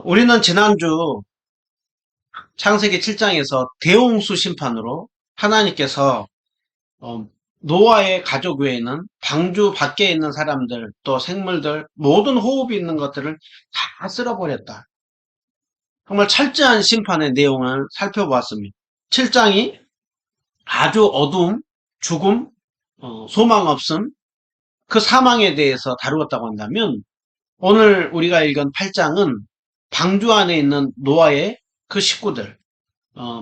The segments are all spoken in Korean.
우리는 지난주 창세기 7장에서 대홍수 심판으로 하나님께서 어, 노아의 가족 외에는 방주 밖에 있는 사람들, 또 생물들, 모든 호흡이 있는 것들을 다 쓸어버렸다. 정말 철저한 심판의 내용을 살펴보았습니다. 7장이 아주 어두움, 죽음, 소망 없음, 그 사망에 대해서 다루었다고 한다면 오늘 우리가 읽은 8장은 방주 안에 있는 노아의 그 식구들,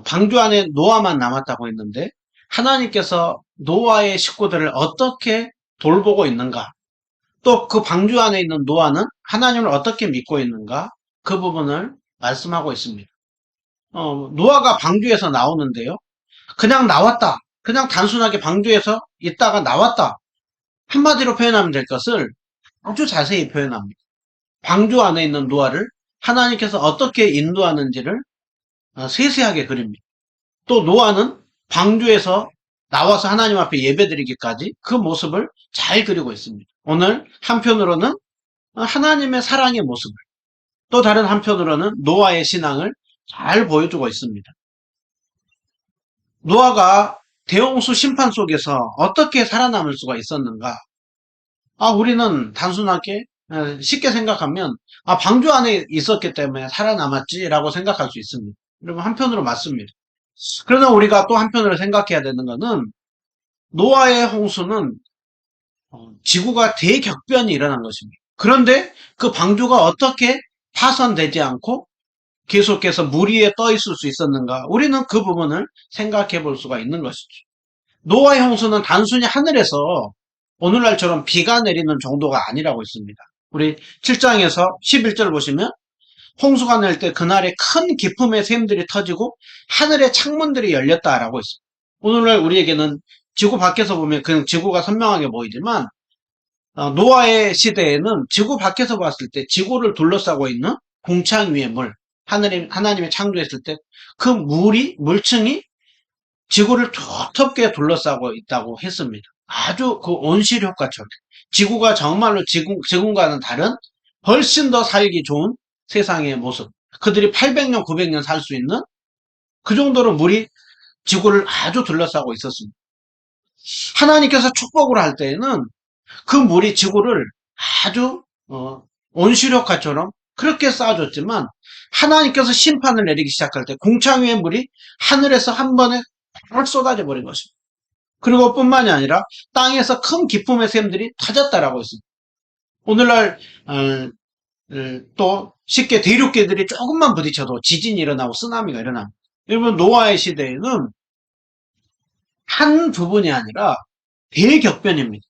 방주 안에 노아만 남았다고 했는데 하나님께서 노아의 식구들을 어떻게 돌보고 있는가, 또 그 방주 안에 있는 노아는 하나님을 어떻게 믿고 있는가, 그 부분을 말씀하고 있습니다. 노아가 방주에서 나오는데요, 그냥 나왔다, 그냥 단순하게 방주에서 있다가 나왔다, 한마디로 표현하면 될 것을 아주 자세히 표현합니다. 방주 안에 있는 노아를 하나님께서 어떻게 인도하는지를 세세하게 그립니다. 또 노아는 방주에서 나와서 하나님 앞에 예배드리기까지 그 모습을 잘 그리고 있습니다. 오늘 한편으로는 하나님의 사랑의 모습을, 또 다른 한편으로는 노아의 신앙을 잘 보여주고 있습니다. 노아가 대홍수 심판 속에서 어떻게 살아남을 수가 있었는가? 우리는 단순하게 쉽게 생각하면 방주 안에 있었기 때문에 살아남았지라고 생각할 수 있습니다. 여러분, 한편으로 맞습니다. 그러나 우리가 또 한편으로 생각해야 되는 것은 노아의 홍수는 지구가 대격변이 일어난 것입니다. 그런데 그 방주가 어떻게 파손되지 않고 계속해서 물 위에 떠 있을 수 있었는가? 우리는 그 부분을 생각해 볼 수가 있는 것이죠. 노아의 홍수는 단순히 하늘에서 오늘날처럼 비가 내리는 정도가 아니라고 있습니다. 우리 7장에서 11절 보시면 홍수가 날 때 그날에 큰 기품의 샘들이 터지고 하늘의 창문들이 열렸다라고 있습니다. 오늘날 우리에게는 지구 밖에서 보면 그냥 지구가 선명하게 보이지만 노아의 시대에는 지구 밖에서 봤을 때 지구를 둘러싸고 있는 공창 위의 물, 하나님이 창조했을 때 그 물층이 지구를 두텁게 둘러싸고 있다고 했습니다. 아주 그 온실 효과처럼 지구가 정말로 지금과는 다른 훨씬 더 살기 좋은 세상의 모습. 그들이 800년, 900년 살 수 있는 그 정도로 물이 지구를 아주 둘러싸고 있었습니다. 하나님께서 축복을 할 때에는 그 물이 지구를 아주 온실효과처럼 그렇게 쌓아줬지만 하나님께서 심판을 내리기 시작할 때 공창 위의 물이 하늘에서 한 번에 팍 쏟아져 버린 것입니다. 그리고 뿐만이 아니라 땅에서 큰 기품의 샘들이 터졌다라고 했습니다. 오늘날 또 쉽게 대륙계들이 조금만 부딪혀도 지진이 일어나고 쓰나미가 일어납니다. 여러분, 노아의 시대에는 한 부분이 아니라 대격변입니다.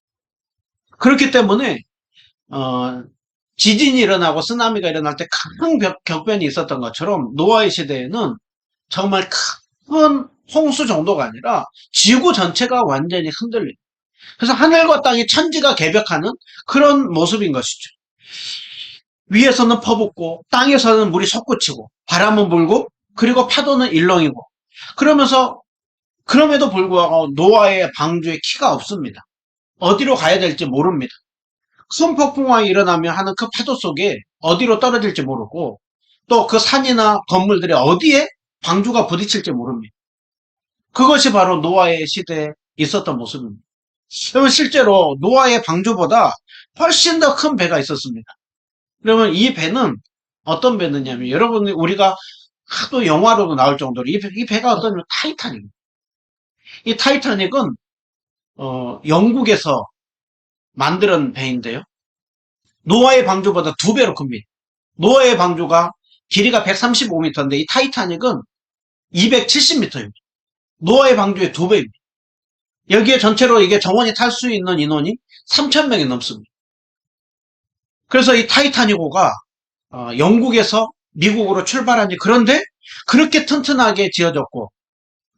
그렇기 때문에 지진이 일어나고 쓰나미가 일어날 때 큰 격변이 있었던 것처럼 노아의 시대에는 정말 큰 홍수 정도가 아니라 지구 전체가 완전히 흔들립니다. 그래서 하늘과 땅이 천지가 개벽하는 그런 모습인 것이죠. 위에서는 퍼붓고 땅에서는 물이 솟구치고 바람은 불고 그리고 파도는 일렁이고 그러면서 그럼에도 불구하고 노아의 방주에 키가 없습니다. 어디로 가야 될지 모릅니다. 큰 폭풍왕이 일어나면 하는 그 파도 속에 어디로 떨어질지 모르고 또 그 산이나 건물들이 어디에 방주가 부딪힐지 모릅니다. 그것이 바로 노아의 시대에 있었던 모습입니다. 그러면 실제로 노아의 방주보다 훨씬 더 큰 배가 있었습니다. 그러면 이 배는 어떤 배느냐면 여러분, 우리가 하도 영화로도 나올 정도로 이 배가 어떤 타이타닉입니다. 이 타이타닉은 영국에서 만드는 배인데요, 노아의 방주보다 2배로 큽니다. 노아의 방주가 길이가 135m인데 이 타이타닉은 270m입니다. 노아의 방주의 2배입니다. 여기에 전체로 이게 정원이 탈 수 있는 인원이 3,000명이 넘습니다. 그래서 이 타이타닉호가 영국에서 미국으로 출발한 지, 그런데 그렇게 튼튼하게 지어졌고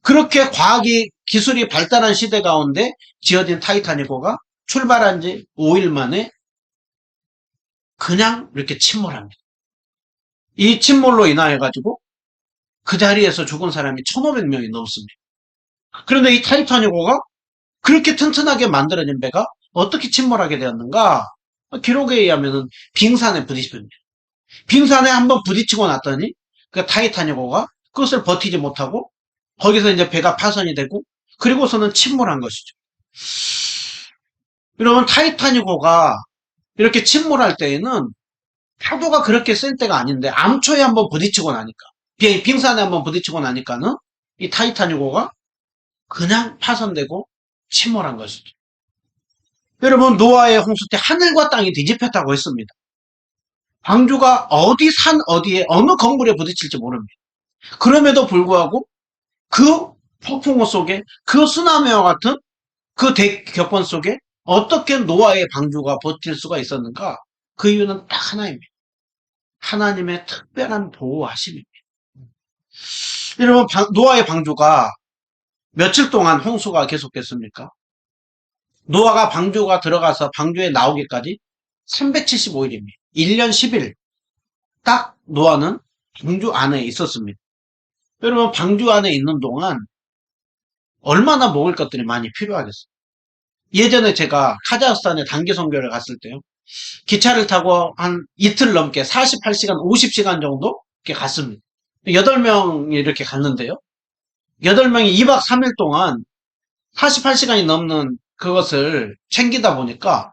그렇게 과학이 기술이 발달한 시대 가운데 지어진 타이타닉호가 출발한 지 5일 만에 그냥 이렇게 침몰합니다. 이 침몰로 인하여 가지고 그 자리에서 죽은 사람이 1,500명이 넘습니다. 그런데 이 타이타닉호가 그렇게 튼튼하게 만들어진 배가 어떻게 침몰하게 되었는가? 기록에 의하면 빙산에 부딪힙니다. 빙산에 한번 부딪히고 났더니 그 타이타닉호가 그것을 버티지 못하고 거기서 이제 배가 파손이 되고 그리고서는 침몰한 것이죠. 여러분 타이타닉호가 이렇게 침몰할 때에는 파도가 그렇게 센 때가 아닌데 암초에 한번 부딪히고 나니까 빙산에 한번 부딪히고 나니까는 이 타이타닉호가 그냥 파손되고 침몰한 것이죠. 여러분 노아의 홍수 때 하늘과 땅이 뒤집혔다고 했습니다. 방주가 어디 산 어디에 어느 건물에 부딪힐지 모릅니다. 그럼에도 불구하고 그 폭풍우 속에 그 쓰나미와 같은 그 대격번 속에 어떻게 노아의 방주가 버틸 수가 있었는가? 그 이유는 딱 하나입니다. 하나님의 특별한 보호하심입니다. 여러분 노아의 방주가 며칠 동안 홍수가 계속됐습니까? 노아가 방주가 들어가서 방주에 나오기까지 375일입니다. 1년 10일 딱 노아는 방주 안에 있었습니다. 여러분 방주 안에 있는 동안 얼마나 먹을 것들이 많이 필요하겠어요. 예전에 제가 카자흐스탄에 단기 선교를 갔을 때요. 기차를 타고 한 이틀 넘게 48시간, 50시간 정도 이렇게 갔습니다. 8명이 이렇게 갔는데요. 8명이 2박 3일 동안 48시간이 넘는 그것을 챙기다 보니까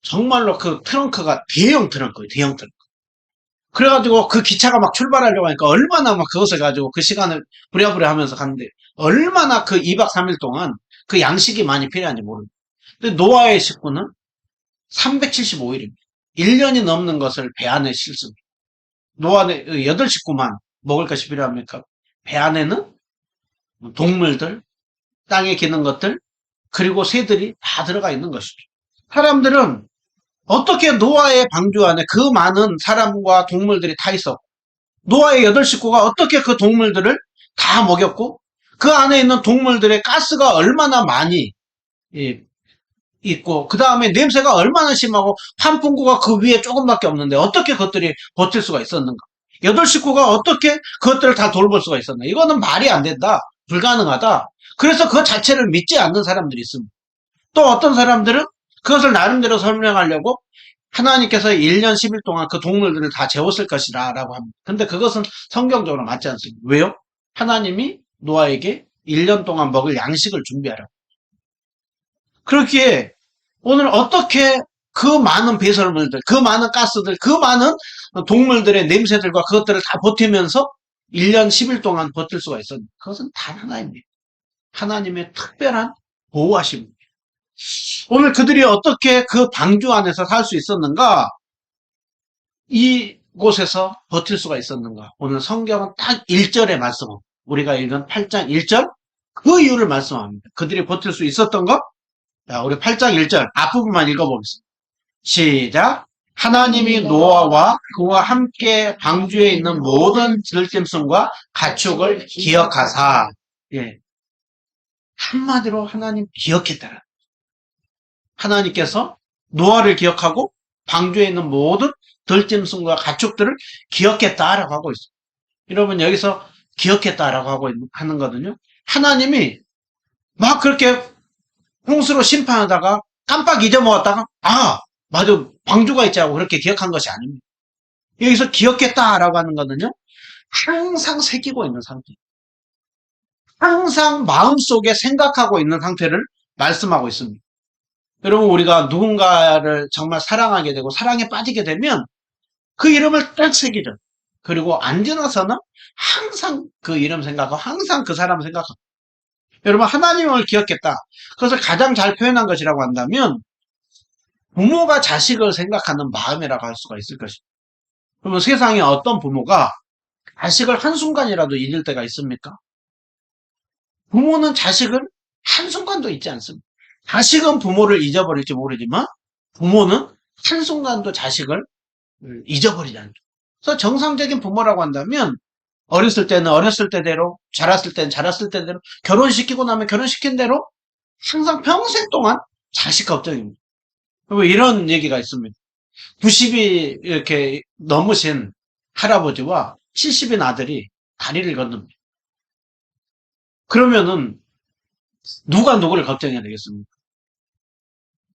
정말로 그 트렁크가 대형 트렁크예요. 대형 트렁크. 그래가지고 그 기차가 막 출발하려고 하니까 얼마나 막 그것을 가지고 그 시간을 부랴부랴 하면서 갔는데 얼마나 그 2박 3일 동안 그 양식이 많이 필요한지 모릅니다. 근데 노아의 식구는 375일입니다. 1년이 넘는 것을 배 안에 싣습니다. 노아의 8식구만 먹을 것이 필요합니까? 배 안에는 동물들, 땅에 기는 것들, 그리고 새들이 다 들어가 있는 것이죠. 사람들은 어떻게 노아의 방주 안에 그 많은 사람과 동물들이 다 있었고, 노아의 8식구가 어떻게 그 동물들을 다 먹였고, 그 안에 있는 동물들의 가스가 얼마나 많이 있고, 그 다음에 냄새가 얼마나 심하고, 환풍구가 그 위에 조금밖에 없는데, 어떻게 그것들이 버틸 수가 있었는가? 8식구가 어떻게 그것들을 다 돌볼 수가 있었나? 이거는 말이 안 된다. 불가능하다. 그래서 그 자체를 믿지 않는 사람들이 있습니다. 또 어떤 사람들은 그것을 나름대로 설명하려고 하나님께서 1년 10일 동안 그 동물들을 다 재웠을 것이라 라고 합니다. 근데 그것은 성경적으로 맞지 않습니다. 왜요? 하나님이 노아에게 1년 동안 먹을 양식을 준비하라고. 그렇기에 오늘 어떻게 그 많은 배설물들, 그 많은 가스들, 그 많은 동물들의 냄새들과 그것들을 다 버티면서 1년 10일 동안 버틸 수가 있었는데 그것은 단 하나입니다. 하나님의 특별한 보호하심입니다. 오늘 그들이 어떻게 그 방주 안에서 살 수 있었는가? 이곳에서 버틸 수가 있었는가? 오늘 성경은 딱 1절의 말씀, 우리가 읽은 8장 1절 그 이유를 말씀합니다. 그들이 버틸 수 있었던 것? 자, 우리 8장 1절 앞부분만 읽어보겠습니다. 시작. 하나님이 노아와 그와 함께 방주에 있는 모든 들짐승과 가축을 기억하사. 예. 한마디로 하나님 기억했다라. 하나님께서 노아를 기억하고 방주에 있는 모든 들짐승과 가축들을 기억했다라고 하고 있어요. 여러분 여기서 기억했다라고 하고 하는 거거든요. 하나님이 막 그렇게 홍수로 심판하다가 깜빡 잊어먹었다가 맞아 방주가 있자고 그렇게 기억한 것이 아닙니다. 여기서 기억했다라고 하는 거는요. 항상 새기고 있는 상태. 항상 마음속에 생각하고 있는 상태를 말씀하고 있습니다. 여러분 우리가 누군가를 정말 사랑하게 되고 사랑에 빠지게 되면 그 이름을 딱 새기죠. 그리고 안 지나서는 항상 그 이름 생각하고 항상 그 사람 생각하고 여러분 하나님을 기억했다. 그것을 가장 잘 표현한 것이라고 한다면 부모가 자식을 생각하는 마음이라고 할 수가 있을 것입니다. 그러면 세상에 어떤 부모가 자식을 한순간이라도 잊을 때가 있습니까? 부모는 자식을 한순간도 잊지 않습니다. 자식은 부모를 잊어버릴지 모르지만 부모는 한순간도 자식을 잊어버리지 않죠. 그래서 정상적인 부모라고 한다면 어렸을 때는 어렸을 때대로 자랐을 때는 자랐을 때대로 결혼시키고 나면 결혼시킨 대로 항상 평생 동안 자식 걱정입니다. 그리고 이런 얘기가 있습니다. 90이 이렇게 넘으신 할아버지와 70인 아들이 다리를 건넙니다. 그러면은 누가 누구를 걱정해야 되겠습니까?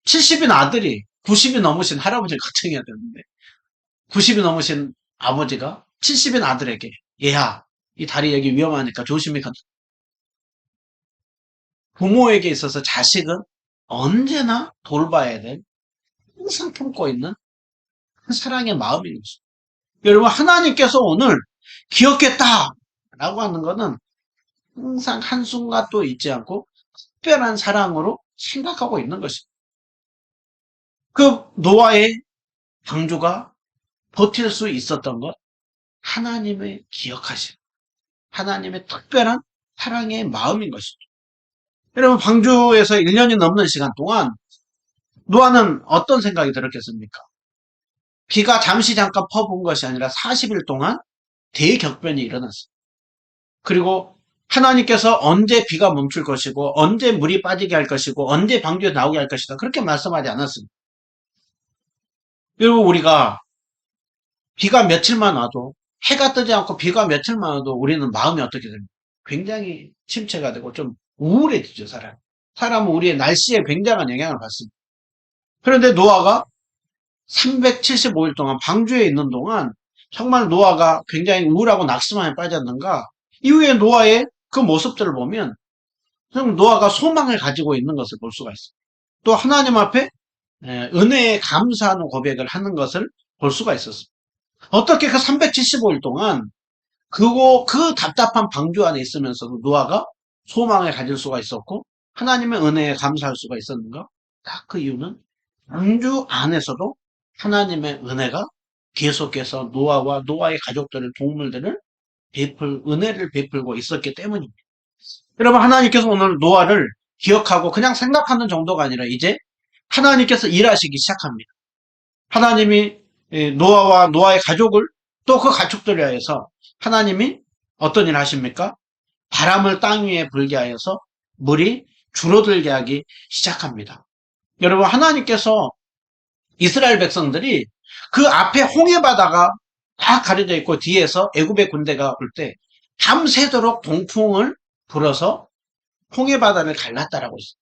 70인 아들이 90이 넘으신 할아버지를 걱정해야 되는데 90이 넘으신 아버지가 70인 아들에게 얘야, 이 다리 여기 위험하니까 조심히 가자. 부모에게 있어서 자식은 언제나 돌봐야 될 항상 품고 있는 그 사랑의 마음인 것입니다. 여러분, 하나님께서 오늘 기억했다라고 하는 것은 항상 한순간도 잊지 않고 특별한 사랑으로 생각하고 있는 것입니다. 그 노아의 방주가 버틸 수 있었던 것, 하나님의 기억하심, 하나님의 특별한 사랑의 마음인 것이죠. 여러분, 방주에서 1년이 넘는 시간 동안 노아는 어떤 생각이 들었겠습니까? 비가 잠시 잠깐 퍼부은 것이 아니라 40일 동안 대격변이 일어났습니다. 그리고 하나님께서 언제 비가 멈출 것이고 언제 물이 빠지게 할 것이고 언제 방주에 나오게 할 것이다, 그렇게 말씀하지 않았습니다. 여러분, 우리가 비가 며칠만 와도, 해가 뜨지 않고 비가 며칠만 와도 우리는 마음이 어떻게 됩니까? 굉장히 침체가 되고 좀 우울해지죠, 사람. 사람은 우리의 날씨에 굉장한 영향을 받습니다. 그런데 노아가 375일 동안 방주에 있는 동안 정말 노아가 굉장히 우울하고 낙심함에 빠졌는가? 이후에 노아의 그 모습들을 보면 노아가 소망을 가지고 있는 것을 볼 수가 있습니다. 또 하나님 앞에 은혜에 감사하는 고백을 하는 것을 볼 수가 있었습니다. 어떻게 그 375일 동안 그 답답한 방주 안에 있으면서도 노아가 소망을 가질 수가 있었고 하나님의 은혜에 감사할 수가 있었는가? 딱 그 이유는 방주 안에서도 하나님의 은혜가 계속해서 노아와 노아의 가족들을, 동물들을 은혜를 베풀고 있었기 때문입니다. 여러분, 하나님께서 오늘 노아를 기억하고 그냥 생각하는 정도가 아니라 이제 하나님께서 일하시기 시작합니다. 하나님이 노아와 노아의 가족을, 또 그 가족들을 위해서 하나님이 어떤 일을 하십니까? 바람을 땅 위에 불게 하여서 물이 줄어들게 하기 시작합니다. 여러분, 하나님께서 이스라엘 백성들이 그 앞에 홍해바다가 다 가려져 있고 뒤에서 애굽의 군대가 올 때 밤새도록 동풍을 불어서 홍해바다를 갈랐다라고 했어요.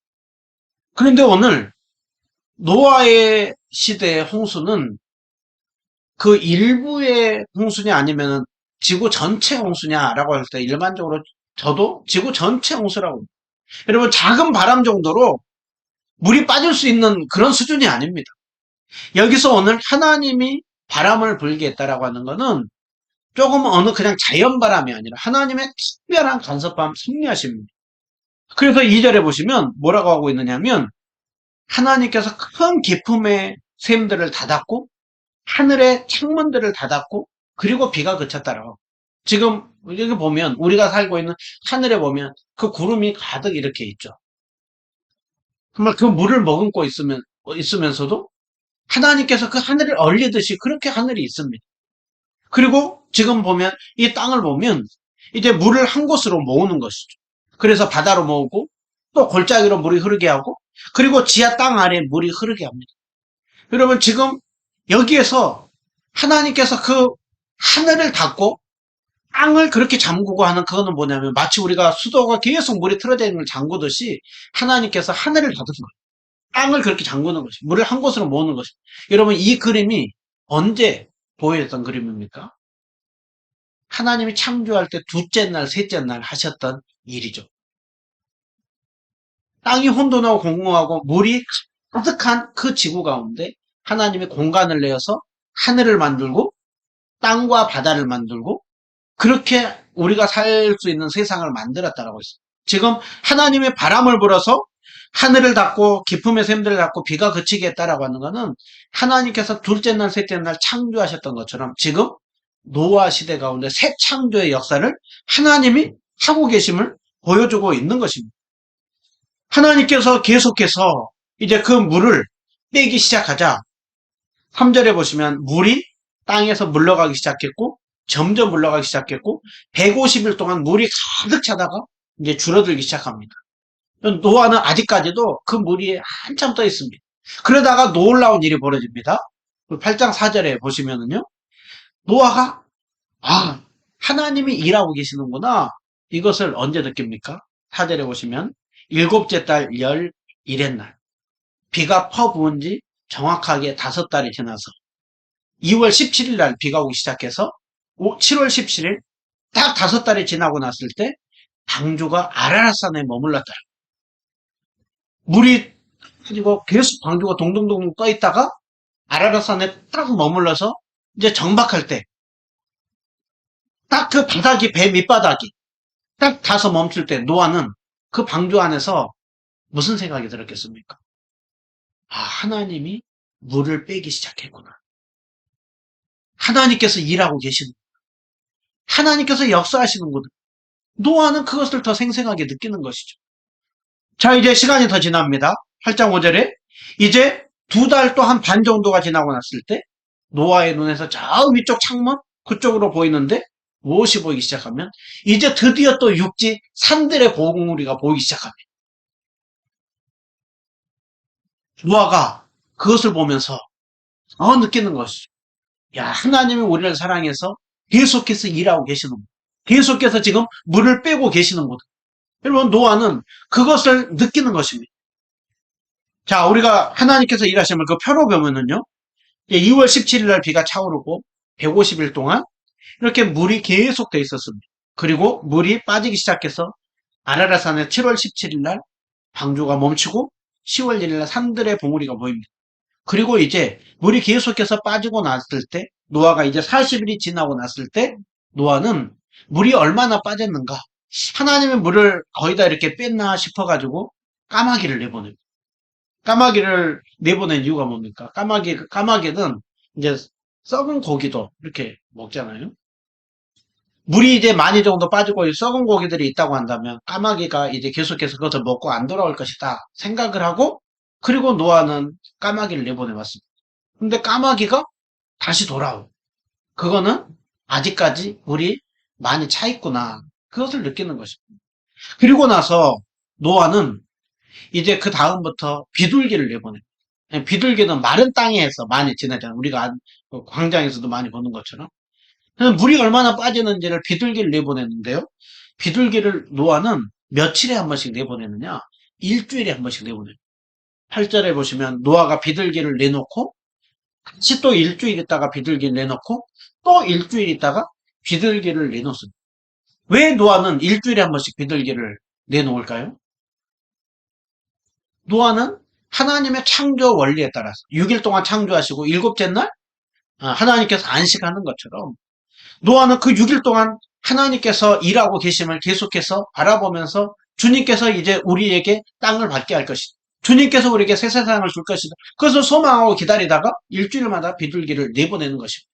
그런데 오늘 노아의 시대의 홍수는 그 일부의 홍수냐 아니면 지구 전체 홍수냐라고 할 때 일반적으로 저도 지구 전체 홍수라고. 여러분, 작은 바람 정도로 물이 빠질 수 있는 그런 수준이 아닙니다. 여기서 오늘 하나님이 바람을 불게 했다라고 하는 것은 조금 어느 그냥 자연바람이 아니라 하나님의 특별한 간섭함, 섭리하십니다. 그래서 2절에 보시면 뭐라고 하고 있느냐면 하나님께서 큰 기품의 샘들을 닫았고 하늘의 창문들을 닫았고 그리고 비가 그쳤다라고. 지금 여기 보면 우리가 살고 있는 하늘에 보면 그 구름이 가득 이렇게 있죠. 정말 그 물을 머금고 있으면서도 하나님께서 그 하늘을 얼리듯이 그렇게 하늘이 있습니다. 그리고 지금 보면 이 땅을 보면 이제 물을 한 곳으로 모으는 것이죠. 그래서 바다로 모으고 또 골짜기로 물이 흐르게 하고 그리고 지하 땅 아래 물이 흐르게 합니다. 여러분, 지금 여기에서 하나님께서 그 하늘을 닫고 땅을 그렇게 잠그고 하는 그거는 뭐냐면 마치 우리가 수도가 계속 물이 틀어져 있는 걸 잠그듯이 하나님께서 하늘을 닫은 거예요. 땅을 그렇게 잠그는 것이, 물을 한 곳으로 모으는 것이. 여러분, 이 그림이 언제 보여졌던 그림입니까? 하나님이 창조할 때 둘째 날, 셋째 날 하셨던 일이죠. 땅이 혼돈하고 공허하고 물이 가득한 그 지구 가운데 하나님이 공간을 내어서 하늘을 만들고 땅과 바다를 만들고 그렇게 우리가 살 수 있는 세상을 만들었다라고 했어요. 지금 하나님의 바람을 불어서 하늘을 닫고 기품의 샘들을 닫고 비가 그치게 했다라고 하는 것은 하나님께서 둘째 날, 셋째 날 창조하셨던 것처럼 지금 노아 시대 가운데 새 창조의 역사를 하나님이 하고 계심을 보여주고 있는 것입니다. 하나님께서 계속해서 이제 그 물을 빼기 시작하자 3절에 보시면 물이 땅에서 물러가기 시작했고 점점 물러가기 시작했고 150일 동안 물이 가득 차다가 이제 줄어들기 시작합니다. 노아는 아직까지도 그 물이 한참 떠 있습니다. 그러다가 놀라운 일이 벌어집니다. 8장 4절에 보시면은요. 노아가 하나님이 일하고 계시는구나. 이것을 언제 느낍니까? 4절에 보시면 일곱째 달 11의 날 비가 퍼부은 지 정확하게 5달이 지나서 2월 17일 날 비가 오기 시작해서 7월 17일 딱 5달이 지나고 났을 때 방주가 아라라산에 머물렀더라. 물이 그리고 계속 방주가 동동동 떠 있다가 아라라산에 딱 머물러서 이제 정박할 때 딱 그 바닥이 배 밑바닥이 딱 닿아서 멈출 때 노아는 그 방주 안에서 무슨 생각이 들었겠습니까? 아, 하나님이 물을 빼기 시작했구나. 하나님께서 일하고 계시는, 하나님께서 역사하시는구나. 노아는 그것을 더 생생하게 느끼는 것이죠. 자, 이제 시간이 더 지납니다. 8장 5절에 이제 2달 또 한 반 정도가 지나고 났을 때 노아의 눈에서 저 위쪽 창문 그쪽으로 보이는데 무엇이 보이기 시작하면 이제 드디어 또 육지 산들의 봉우리가 보이기 시작합니다. 노아가 그것을 보면서 느끼는 것이죠. 야, 하나님이 우리를 사랑해서 계속해서 일하고 계시는구나. 계속해서 지금 물을 빼고 계시는구나. 여러분, 노아는 그것을 느끼는 것입니다. 자, 우리가 하나님께서 일하시는 그 표로 보면은요, 2월 17일 날 비가 차오르고 150일 동안 이렇게 물이 계속 돼 있었습니다. 그리고 물이 빠지기 시작해서 아라라산에 7월 17일 날 방주가 멈추고 10월 1일 날 산들의 봉우리가 보입니다. 그리고 이제 물이 계속해서 빠지고 났을 때 노아가 이제 40일이 지나고 났을 때 노아는 물이 얼마나 빠졌는가 하나님의 물을 거의 다 이렇게 뺐나 싶어가지고 까마귀를 내보냅니다. 까마귀를 내보낸 이유가 뭡니까? 까마귀는 이제 썩은 고기도 이렇게 먹잖아요. 물이 이제 많이 정도 빠지고 썩은 고기들이 있다고 한다면 까마귀가 이제 계속해서 그것을 먹고 안 돌아올 것이다 생각을 하고 그리고 노아는 까마귀를 내보내봤습니다. 근데 까마귀가 다시 돌아오고 그거는 아직까지 물이 많이 차 있구나 그것을 느끼는 것입니다. 그리고 나서 노아는 이제 그 다음부터 비둘기를 내보냅니다. 비둘기는 마른 땅에서 많이 지내잖아요. 우리가 광장에서도 많이 보는 것처럼. 물이 얼마나 빠지는지를 비둘기를 내보내는데요. 비둘기를 노아는 며칠에 한 번씩 내보내느냐? 일주일에 한 번씩 내보내요. 8절에 보시면 노아가 비둘기를 내놓고 다시 또 일주일 있다가 비둘기를 내놓고 또 일주일 있다가 비둘기를 내놓습니다. 왜 노아는 일주일에 한 번씩 비둘기를 내놓을까요? 노아는 하나님의 창조 원리에 따라서 6일 동안 창조하시고 일곱째 날 하나님께서 안식하는 것처럼 노아는 그 6일 동안 하나님께서 일하고 계심을 계속해서 바라보면서 주님께서 이제 우리에게 땅을 받게 할 것이다. 주님께서 우리에게 새 세상을 줄 것이다. 그것을 소망하고 기다리다가 일주일마다 비둘기를 내보내는 것입니다.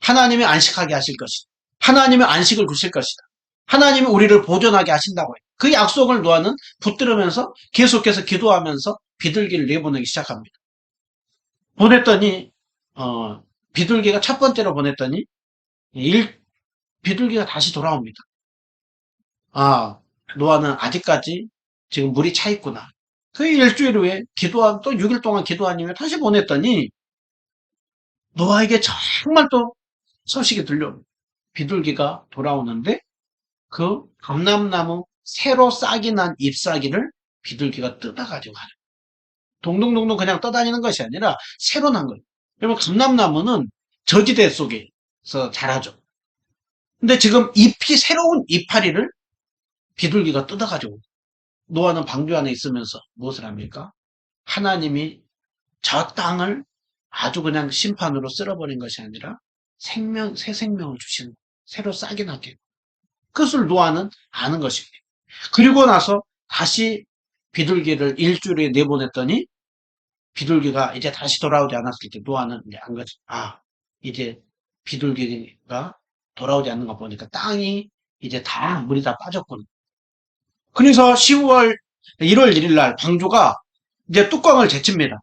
하나님이 안식하게 하실 것이다. 하나님이 안식을 주실 것이다. 하나님이 우리를 보존하게 하신다고 해요. 그 약속을 노아는 붙들으면서 계속해서 기도하면서 비둘기를 내보내기 시작합니다. 보냈더니 비둘기가 첫 번째로 보냈더니 비둘기가 다시 돌아옵니다. 아, 노아는 아직까지 지금 물이 차 있구나. 그 일주일 후에 또 6일 동안 기도한 이후에 다시 보냈더니 노아에게 정말 또 소식이 들려옵니다. 비둘기가 돌아오는데 그 감람나무 새로 싹이 난 잎사귀를 비둘기가 뜯어가지고 가요. 동동동동 그냥 떠다니는 것이 아니라 새로 난 거예요. 여러분 감람나무는 저지대 속에서 자라죠. 근데 지금 새로운 이파리를 비둘기가 뜯어가지고 노아는 방주 안에 있으면서 무엇을 합니까? 하나님이 저 땅을 아주 그냥 심판으로 쓸어버린 것이 아니라 새 생명을 주시는 새로 싹이 나게 그것을 노아는 아는 것입니다. 그리고 나서 다시 비둘기를 일주일에 내보냈더니 비둘기가 이제 다시 돌아오지 않았을 때 노아는 이제 안 거지. 이제 비둘기가 돌아오지 않는 거 보니까 땅이 이제 다 물이 다 빠졌구나. 그래서 1월 1일 날 방주가 이제 뚜껑을 제칩니다.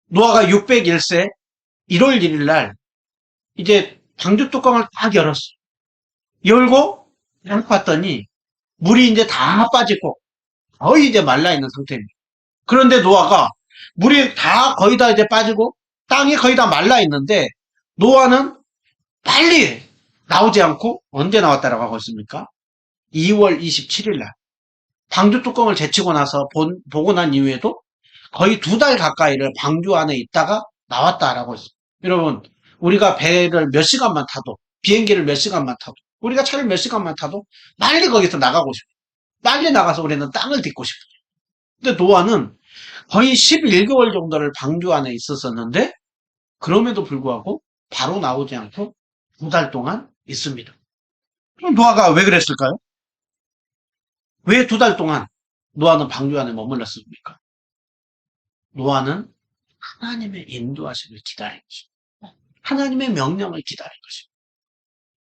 노아가 601세 1월 1일 날 이제 방주 뚜껑을 딱 열었어. 열고 딱 봤더니 물이 이제 다 빠지고 거의 이제 말라있는 상태입니다. 그런데 노아가 물이 다 거의 다 이제 빠지고 땅이 거의 다 말라있는데 노아는 빨리 나오지 않고 언제 나왔다라고 하고 있습니까? 2월 27일 날 방주 뚜껑을 제치고 나서 보고 난 이후에도 거의 2달 가까이를 방주 안에 있다가 나왔다라고 했습니다. 여러분, 우리가 배를 몇 시간만 타도, 비행기를 몇 시간만 타도, 우리가 차를 몇 시간만 타도 빨리 거기서 나가고 싶어. 빨리 나가서 우리는 땅을 딛고 싶어. 근데 노아는 거의 11개월 정도를 방주 안에 있었었는데, 그럼에도 불구하고 바로 나오지 않고 2달 동안 있습니다. 그럼 노아가 왜 그랬을까요? 왜 2달 동안 노아는 방주 안에 머물렀습니까? 노아는 하나님의 인도하심을 기다린 것입니다. 하나님의 명령을 기다린 것입니다.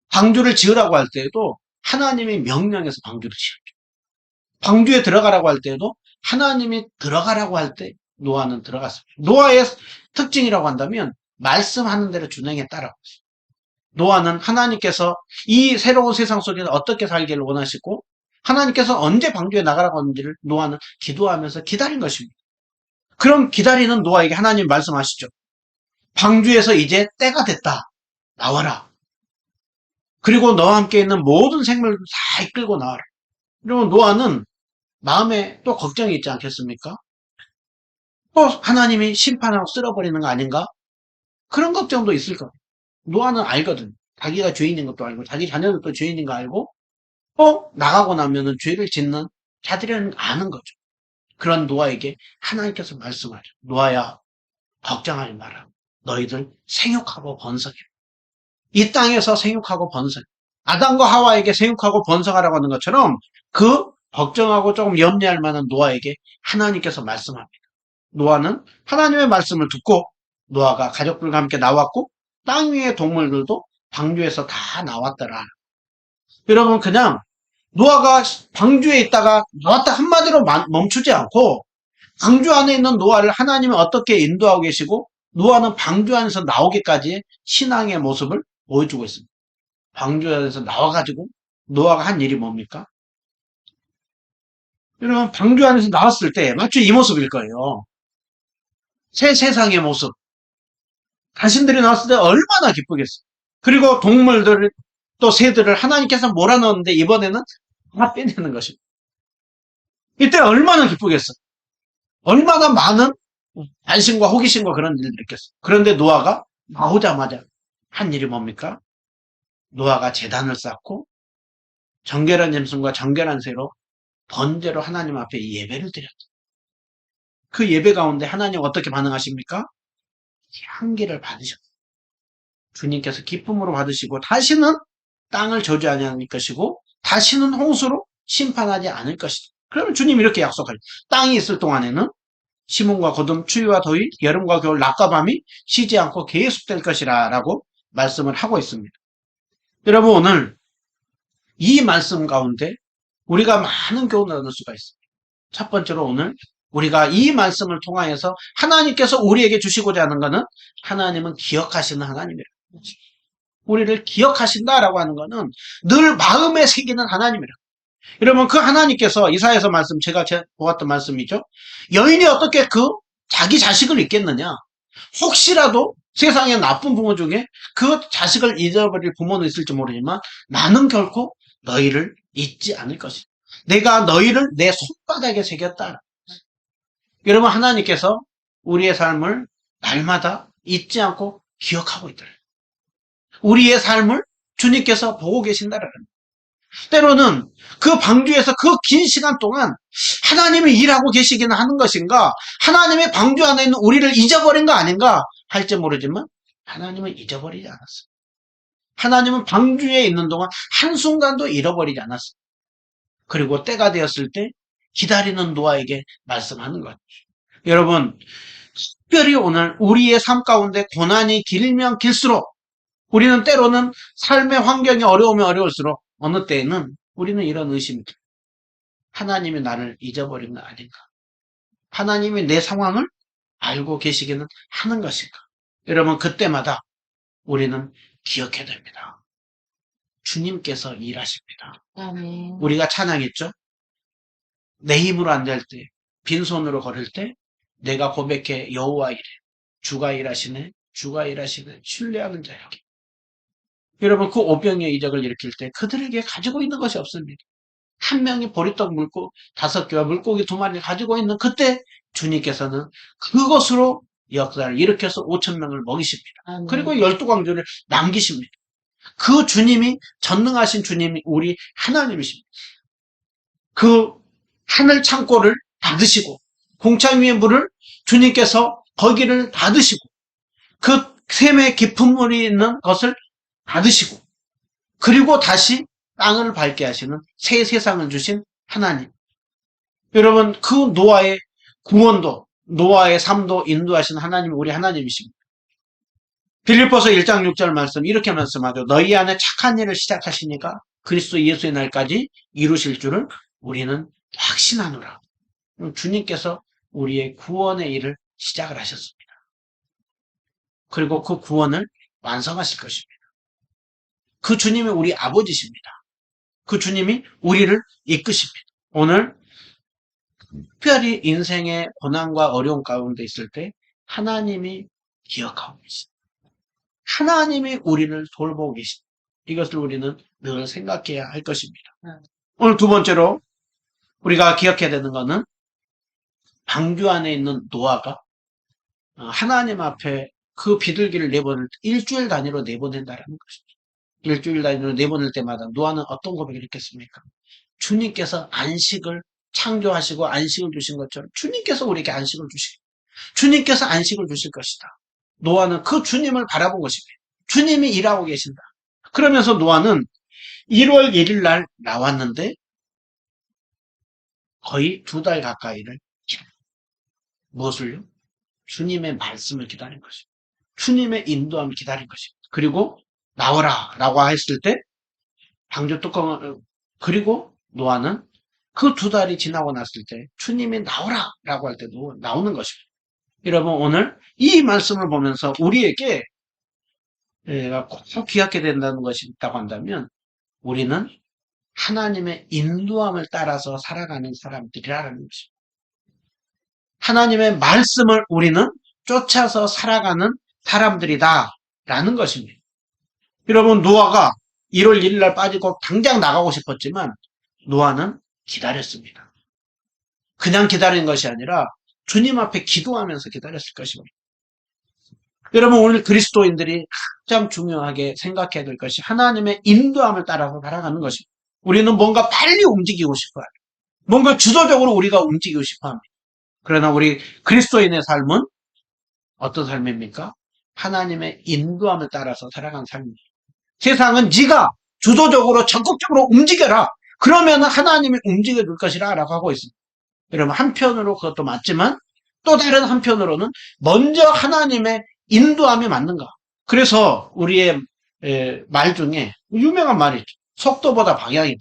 방주를 지으라고 할 때에도 하나님이 명령해서 방주를 지었죠. 방주에 들어가라고 할 때에도 하나님이 들어가라고 할 때 노아는 들어갔습니다. 노아의 특징이라고 한다면 말씀하는 대로 준행했다라고 했습니다. 노아는 하나님께서 이 새로운 세상 속에서 어떻게 살기를 원하시고 하나님께서 언제 방주에 나가라고 하는지를 노아는 기도하면서 기다린 것입니다. 그럼 기다리는 노아에게 하나님 말씀하시죠. 방주에서 이제 때가 됐다. 나와라. 그리고 너와 함께 있는 모든 생물을 다 이끌고 나와라. 그러면 노아는 마음에 또 걱정이 있지 않겠습니까? 또 하나님이 심판하고 쓸어버리는 거 아닌가? 그런 걱정도 있을 거예요. 노아는 알거든. 자기가 죄인인 것도 알고 자기 자녀들도 죄인인 거 알고 나가고 나면은 죄를 짓는 자들이라는 거 아는 거죠. 그런 노아에게 하나님께서 말씀하죠. 노아야, 걱정하지 마라. 너희들 생육하고 번성해. 이 땅에서 생육하고 번성. 아담과 하와에게 생육하고 번성하라고 하는 것처럼 그 걱정하고 조금 염려할 만한 노아에게 하나님께서 말씀합니다. 노아는 하나님의 말씀을 듣고 노아가 가족들과 함께 나왔고 땅 위의 동물들도 방주에서 다 나왔더라. 여러분 그냥 노아가 방주에 있다가 나왔다 한마디로 멈추지 않고 방주 안에 있는 노아를 하나님은 어떻게 인도하고 계시고 노아는 방주 안에서 나오기까지의 신앙의 모습을 보여주고 있습니다. 방주 안에서 나와가지고 노아가 한 일이 뭡니까? 여러분 방주 안에서 나왔을 때 마치 이 모습일 거예요. 새 세상의 모습. 자신들이 나왔을 때 얼마나 기쁘겠어요. 그리고 동물들 또 새들을 하나님께서 몰아넣었는데 이번에는 다 빼내는 것입니다. 이때 얼마나 기쁘겠어요. 얼마나 많은 안심과 호기심과 그런 일을 느꼈어요. 그런데 노아가 나오자마자 한 일이 뭡니까? 노아가 제단을 쌓고 정결한 짐승과 정결한 새로 번제로 하나님 앞에 예배를 드렸다. 그 예배 가운데 하나님 어떻게 반응하십니까? 향기를 받으셨어요. 주님께서 기쁨으로 받으시고 다시는 땅을 저주하지 않을 것이고 다시는 홍수로 심판하지 않을 것이다. 그러면 주님이 이렇게 약속하죠. 땅이 있을 동안에는 시몬과 거둠, 추위와 더위, 여름과 겨울, 낮과 밤이 쉬지 않고 계속될 것이라 라고 말씀을 하고 있습니다. 여러분 오늘 이 말씀 가운데 우리가 많은 교훈을 얻을 수가 있습니다. 첫 번째로 오늘 우리가 이 말씀을 통하여서 하나님께서 우리에게 주시고자 하는 것은 하나님은 기억하시는 하나님이라는 거죠. 우리를 기억하신다라고 하는 것은 늘 마음에 새기는 하나님이라고. 여러분 그 하나님께서 이사야서 말씀 제가 보았던 말씀이죠. 여인이 어떻게 그 자기 자식을 잊겠느냐. 혹시라도 세상에 나쁜 부모 중에 그 자식을 잊어버릴 부모는 있을지 모르지만 나는 결코 너희를 잊지 않을 것이다. 내가 너희를 내 손바닥에 새겼다. 여러분 하나님께서 우리의 삶을 날마다 잊지 않고 기억하고 있더라. 우리의 삶을 주님께서 보고 계신다라는 거예요. 때로는 그 방주에서 그 긴 시간 동안 하나님이 일하고 계시기는 하는 것인가, 하나님의 방주 안에 있는 우리를 잊어버린 거 아닌가 할지 모르지만 하나님은 잊어버리지 않았어요. 하나님은 방주에 있는 동안 한순간도 잃어버리지 않았어요. 그리고 때가 되었을 때 기다리는 노아에게 말씀하는 거죠. 여러분 특별히 오늘 우리의 삶 가운데 고난이 길면 길수록 우리는 때로는 삶의 환경이 어려우면 어려울수록 어느 때에는 우리는 이런 의심이 들어요. 하나님이 나를 잊어버린 거 아닌가? 하나님이 내 상황을 알고 계시기는 하는 것인가? 여러분 그때마다 우리는 기억해야 됩니다. 주님께서 일하십니다. 아멘. 우리가 찬양했죠? 내 힘으로 안 될 때, 빈손으로 걸을 때 내가 고백해 여호와 이래. 주가 일하시네. 주가 일하시네. 신뢰하는 자에게. 여러분 그 오병이의 이적을 일으킬 때 그들에게 가지고 있는 것이 없습니다. 한 명이 보리떡 물고 5개와 물고기 2마리를 가지고 있는 그때 주님께서는 그것으로 역사를 일으켜서 5천 명을 먹이십니다. 아멘. 그리고 12광주를 남기십니다. 그 주님이, 전능하신 주님이 우리 하나님이십니다. 그 하늘 창고를 닫으시고 공창 위의 물을 주님께서 거기를 닫으시고 그 샘의 깊은 물이 있는 것을 닫으시고 그리고 다시 땅을 밝게 하시는 새 세상을 주신 하나님. 여러분, 그 노아의 구원도, 노아의 삶도 인도하신 하나님이 우리 하나님이십니다. 빌립보서 1장 6절 말씀 이렇게 말씀하죠. 너희 안에 착한 일을 시작하시니까 그리스도 예수의 날까지 이루실 줄을 우리는 확신하노라. 주님께서 우리의 구원의 일을 시작을 하셨습니다. 그리고 그 구원을 완성하실 것입니다. 그 주님이 우리 아버지십니다. 그 주님이 우리를 이끄십니다. 오늘 특별히 인생의 고난과 어려움 가운데 있을 때 하나님이 기억하고 계십니다. 하나님이 우리를 돌보고 계십니다. 이것을 우리는 늘 생각해야 할 것입니다. 오늘 두 번째로 우리가 기억해야 되는 것은 방주 안에 있는 노아가 하나님 앞에 그 비둘기를 내보낼 때 일주일 단위로 내보낸다라는 것입니다. 일주일 단위로 내보낼 때마다 노아는 어떤 고백을 했겠습니까? 주님께서 안식을 창조하시고 안식을 주신 것처럼 주님께서 우리에게 안식을 주시고 주님께서 안식을 주실 것이다. 노아는 그 주님을 바라본 것입니다. 주님이 일하고 계신다. 그러면서 노아는 1월 1일 날 나왔는데 거의 2달 가까이를 무엇을요? 주님의 말씀을 기다린 것입니다. 주님의 인도함을 기다린 것입니다. 그리고 나오라 라고 했을 때 방주 뚜껑을 그리고 노아는 그 2달이 지나고 났을 때 주님이 나오라 라고 할 때도 나오는 것입니다. 여러분 오늘 이 말씀을 보면서 우리에게 꼭 기억해야 된다는 것이 있다고 한다면 우리는 하나님의 인도함을 따라서 살아가는 사람들이라는 것입니다. 하나님의 말씀을 우리는 쫓아서 살아가는 사람들이다 라는 것입니다. 여러분 노아가 1월 1일 날 빠지고 당장 나가고 싶었지만 노아는 기다렸습니다. 그냥 기다린 것이 아니라 주님 앞에 기도하면서 기다렸을 것입니다. 여러분 오늘 그리스도인들이 가장 중요하게 생각해야 될 것이 하나님의 인도함을 따라서 살아가는 것입니다. 우리는 뭔가 빨리 움직이고 싶어요. 뭔가 주도적으로 우리가 움직이고 싶어합니다. 그러나 우리 그리스도인의 삶은 어떤 삶입니까? 하나님의 인도함을 따라서 살아가는 삶입니다. 세상은 네가 주도적으로 적극적으로 움직여라. 그러면 하나님이 움직여 줄 것이라 라고 하고 있습니다. 여러분 한편으로 그것도 맞지만 또 다른 한편으로는 먼저 하나님의 인도함이 맞는가. 그래서 우리의 말 중에 유명한 말이 있죠. 속도보다 방향이다.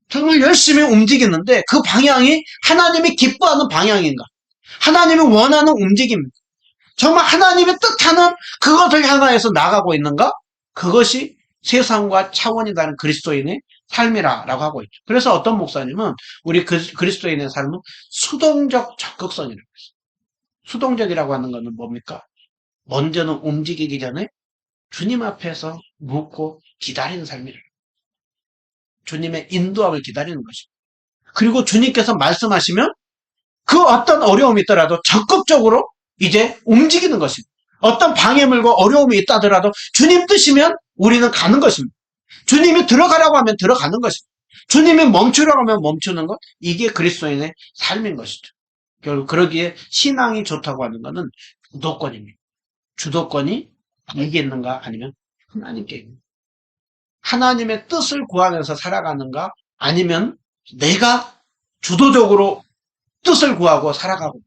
정말 열심히 움직이는데 그 방향이 하나님이 기뻐하는 방향인가? 하나님이 원하는 움직임입니다. 정말 하나님의 뜻하는 그것을 향하여서 나가고 있는가? 그것이 세상과 차원이 다른 그리스도인의 삶이라고 하고 있죠. 그래서 어떤 목사님은 우리 그리스도인의 삶은 수동적 적극성이라고 했어요. 수동적이라고 하는 것은 뭡니까? 먼저는 움직이기 전에 주님 앞에서 묵고 기다리는 삶이래요. 주님의 인도함을 기다리는 것입니다. 그리고 주님께서 말씀하시면 그 어떤 어려움이 있더라도 적극적으로 이제 움직이는 것입니다. 어떤 방해물과 어려움이 있다 하더라도 주님 뜻이면 우리는 가는 것입니다. 주님이 들어가라고 하면 들어가는 것입니다. 주님이 멈추라고 하면 멈추는 것, 이게 그리스도인의 삶인 것이죠. 결국 그러기에 신앙이 좋다고 하는 것은 주도권입니다. 주도권이 나에게 있는가 아니면 하나님께 있는가. 하나님의 뜻을 구하면서 살아가는가 아니면 내가 주도적으로 뜻을 구하고 살아가고.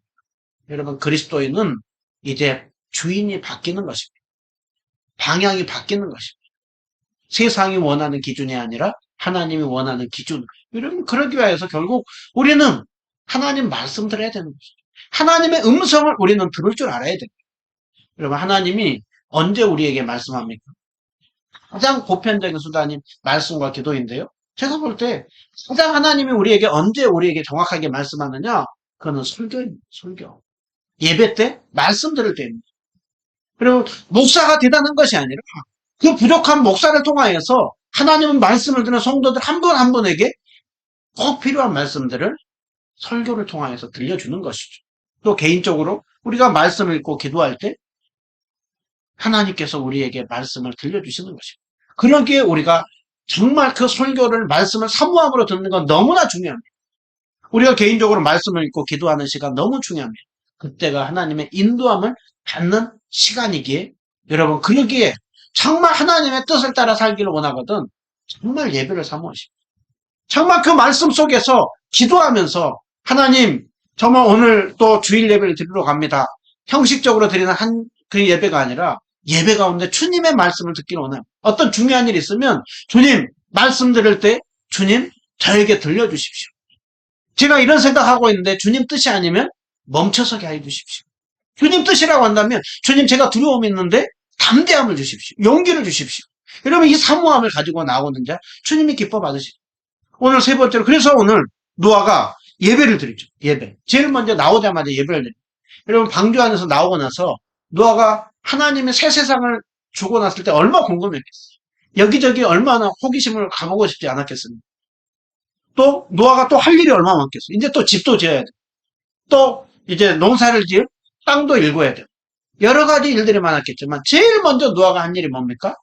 여러분 그리스도인은 이제 주인이 바뀌는 것입니다. 방향이 바뀌는 것입니다. 세상이 원하는 기준이 아니라 하나님이 원하는 기준. 여러분 그러기 위해서 결국 우리는 하나님 말씀 들어야 되는 것이죠. 하나님의 음성을 우리는 들을 줄 알아야 됩니다. 여러분 하나님이 언제 우리에게 말씀합니까? 가장 보편적인 수단이 말씀과 기도인데요. 제가 볼 때 가장 하나님이 우리에게 언제 우리에게 정확하게 말씀하느냐? 그거는 설교입니다. 설교. 예배 때 말씀 들을 때입니다. 그리고 목사가 대단한 것이 아니라 그 부족한 목사를 통하여서 하나님은 말씀을 듣는 성도들 한 분 한 분에게 꼭 필요한 말씀들을 설교를 통하여서 들려주는 것이죠. 또 개인적으로 우리가 말씀을 읽고 기도할 때 하나님께서 우리에게 말씀을 들려주시는 것입니다. 그러기에 우리가 정말 그 설교를 말씀을 사모함으로 듣는 건 너무나 중요합니다. 우리가 개인적으로 말씀을 읽고 기도하는 시간 너무 중요합니다. 그때가 하나님의 인도함을 받는 시간이기에 여러분 그러기에 정말 하나님의 뜻을 따라 살기를 원하거든 정말 예배를 사모하십니다. 정말 그 말씀 속에서 기도하면서 하나님 정말 오늘 또 주일 예배를 드리러 갑니다. 형식적으로 드리는 그 예배가 아니라 예배 가운데 주님의 말씀을 듣기를 원해요. 어떤 중요한 일이 있으면 주님 말씀 들을 때 주님 저에게 들려주십시오. 제가 이런 생각하고 있는데 주님 뜻이 아니면 멈춰서게 해주십시오. 주님 뜻이라고 한다면 주님 제가 두려움이 있는데 담대함을 주십시오. 용기를 주십시오. 여러분 이 사모함을 가지고 나오는 자 주님이 기뻐 받으시죠. 오늘 세 번째로 그래서 오늘 노아가 예배를 드리죠. 예배. 제일 먼저 나오자마자 예배를 드립니다. 여러분 방주 안에서 나오고 나서 노아가 하나님의 새 세상을 주고 났을 때 얼마나 궁금했겠어요. 여기저기 얼마나 호기심을 가보고 싶지 않았겠습니까? 또 노아가 또 할 일이 얼마나 많겠어요. 이제 또 집도 지어야 돼요. 또 이제 농사를 지을 땅도 일궈야 돼요. 여러 가지 일들이 많았겠지만 제일 먼저 노아가 한 일이 뭡니까?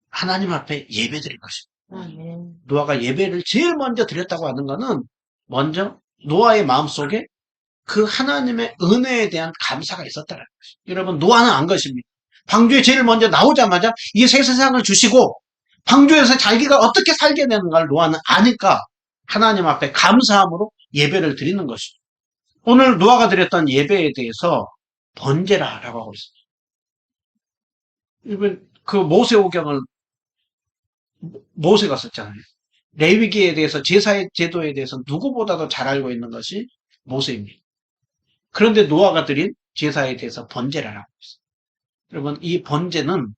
하나님 앞에 예배 드린 것입니다. 노아가 예배를 제일 먼저 드렸다고 하는 것은 먼저 노아의 마음속에 그 하나님의 은혜에 대한 감사가 있었다는 것입니다. 여러분 노아는 안 것입니다. 방주에 제일 먼저 나오자마자 이 새 세상을 주시고 방주에서 자기가 어떻게 살게 되는가를 노아는 아니까 하나님 앞에 감사함으로 예배를 드리는 것이죠. 오늘 노아가 드렸던 예배에 대해서 번제라라고 하고 있습니다. 그 모세오경을 모세가 썼잖아요. 레위기에 대해서 제사의 제도에 대해서 누구보다도 잘 알고 있는 것이 모세입니다. 그런데 노아가 드린 제사에 대해서 번제라라고 했어요. 여러분 이 번제는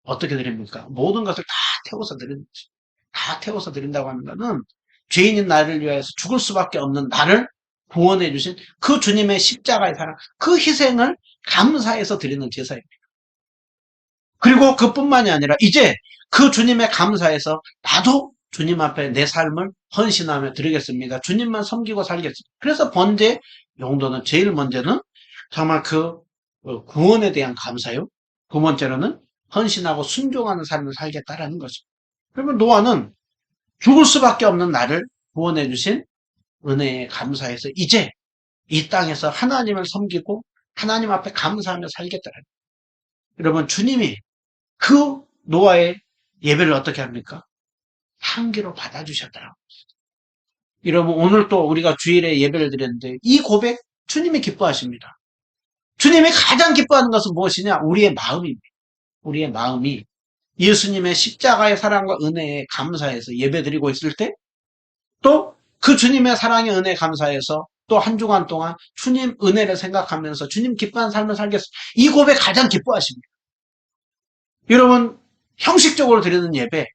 어떻게 드립니까? 모든 것을 다 태워서 드리는 거죠. 다 태워서 드린다고 하는 것은 죄인인 나를 위하여서 죽을 수밖에 없는 나를 구원해 주신 그 주님의 십자가의 사랑, 그 희생을 감사해서 드리는 제사입니다. 그리고 그뿐만이 아니라 이제 그 주님의 감사해서 나도 주님 앞에 내 삶을 헌신하며 드리겠습니다. 주님만 섬기고 살겠습니다. 그래서 번제 용도는 제일 먼저는 정말 그 구원에 대한 감사요. 두 번째로는 헌신하고 순종하는 삶을 살겠다라는 것입니다. 그러면 노아는 죽을 수밖에 없는 나를 구원해 주신 은혜에 감사해서 이제 이 땅에서 하나님을 섬기고 하나님 앞에 감사하며 살겠다라는 거예요. 여러분 주님이 그 노아의 예배를 어떻게 합니까? 향기로 받아주셨더라고요. 여러분 오늘 또 우리가 주일에 예배를 드렸는데 이 고백 주님이 기뻐하십니다. 주님이 가장 기뻐하는 것은 무엇이냐? 우리의 마음입니다. 우리의 마음이 예수님의 십자가의 사랑과 은혜에 감사해서 예배드리고 있을 때 또 그 주님의 사랑의 은혜에 감사해서 또 한 주간 동안 주님 은혜를 생각하면서 주님 기뻐하는 삶을 살겠습니다. 이 고백 가장 기뻐하십니다. 여러분 형식적으로 드리는 예배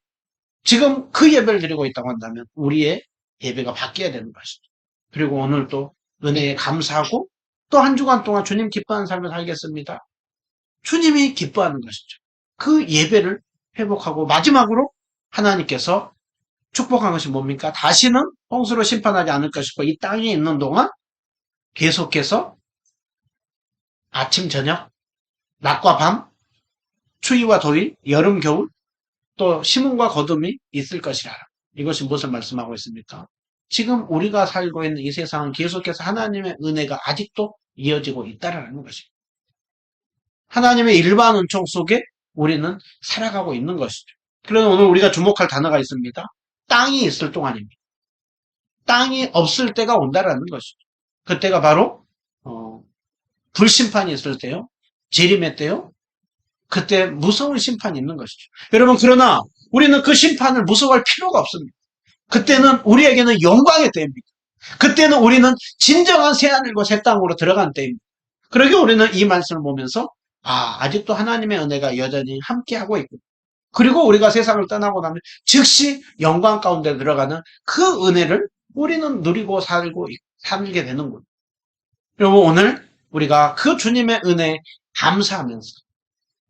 지금 그 예배를 드리고 있다고 한다면 우리의 예배가 바뀌어야 되는 것이죠. 그리고 오늘 또 은혜에 감사하고 또 한 주간 동안 주님 기뻐하는 삶을 살겠습니다. 주님이 기뻐하는 것이죠. 그 예배를 회복하고 마지막으로 하나님께서 축복한 것이 뭡니까? 다시는 홍수로 심판하지 않을 것이고 이 땅에 있는 동안 계속해서 아침 저녁 낮과 밤 추위와 더위 여름 겨울 또 심음과 거둠이 있을 것이라. 이것이 무엇을 말씀하고 있습니까? 지금 우리가 살고 있는 이 세상은 계속해서 하나님의 은혜가 아직도 이어지고 있다라는 것입니다. 하나님의 일반 은총 속에 우리는 살아가고 있는 것이죠. 그래서 오늘 우리가 주목할 단어가 있습니다. 땅이 있을 동안입니다. 땅이 없을 때가 온다라는 것이죠. 그때가 바로 불심판이 있을 때요. 재림의 때요. 그때 무서운 심판이 있는 것이죠. 여러분 그러나 우리는 그 심판을 무서워할 필요가 없습니다. 그때는 우리에게는 영광의 때입니다. 그때는 우리는 진정한 새하늘과 새 땅으로 들어간 때입니다. 그러기 우리는 이 말씀을 보면서 아직도 하나님의 은혜가 여전히 함께하고 있고 그리고 우리가 세상을 떠나고 나면 즉시 영광 가운데 들어가는 그 은혜를 우리는 누리고 살게 되는군요. 여러분 오늘 우리가 그 주님의 은혜에 감사하면서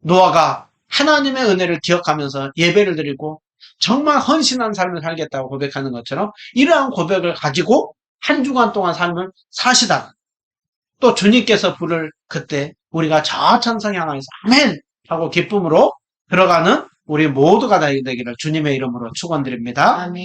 노아가 하나님의 은혜를 기억하면서 예배를 드리고 정말 헌신한 삶을 살겠다고 고백하는 것처럼 이러한 고백을 가지고 한 주간 동안 삶을 사시다가 또 주님께서 부를 그때 우리가 저 천성 향하여서 아멘 하고 기쁨으로 들어가는 우리 모두가 되기를 주님의 이름으로 축원드립니다. 아멘.